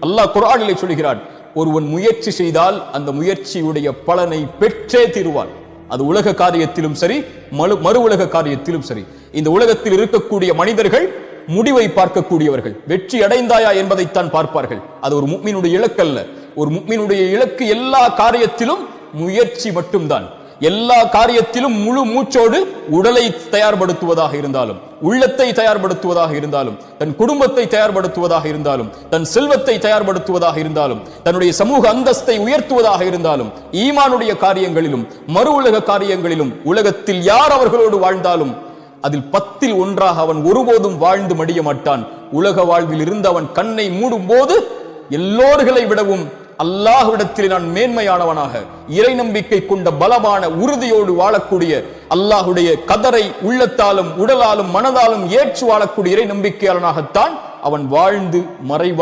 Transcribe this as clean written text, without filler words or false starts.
அல்லாஹ் குர்ஆனிலே சொல்கிறான், ஒருவன் முயற்சி செய்தால் அந்த முயற்சியுடைய பலனை பெற்றே தீருவான். அது உலக காரியத்திலும் சரி, மறு உலக காரியத்திலும் சரி. இந்த உலகத்தில் இருக்கக்கூடிய மனிதர்கள் முடிவை பார்க்கக்கூடியவர்கள். வெற்றி அடைந்தாயா என்பதைத்தான் பார்ப்பார்கள். அது ஒரு முஃமினுடைய இலக்கு அல்ல. ஒரு முஃமினுடைய இலக்கு எல்லா காரியத்திலும் முயற்சி மட்டும்தான். எல்லா காரியத்திலும் முழு மூச்சோடு உடலை தயார்படுத்துவதாக இருந்தாலும், உள்ளத்தை தயார்படுத்துவதாக இருந்தாலும், தன் குடும்பத்தை தயார்படுத்துவதாக இருந்தாலும், தன் செல்வத்தை தயார்படுத்துவதாக இருந்தாலும், தன்னுடைய சமூக அந்தஸ்தை உயர்த்துவதாக இருந்தாலும், ஈமானுடைய காரியங்களிலும் மறு உலக காரியங்களிலும் உலகத்தில் யார் அவர்களோடு வாழ்ந்தாலும் அதில் 10ல் 1 அவன் ஒருபோதும் வாழ்ந்து மடிய மாட்டான். உலக வாழ்வில் இருந்து அவன் கண்ணை மூடும் போது எல்லோர்களை விடவும் அல்லாஹ்விடத்தில் நான் மேன்மையானவனாக, இறை நம்பிக்கை கொண்ட பலமான உறுதியோடு வாழக்கூடிய, அல்லாஹுடைய கதரை உள்ளத்தாலும் உடலாலும் மனதாலும் ஏற்று வாழக்கூடிய இறை நம்பிக்கையாளனாகத்தான் அவன் வாழ்ந்து மறைவான்.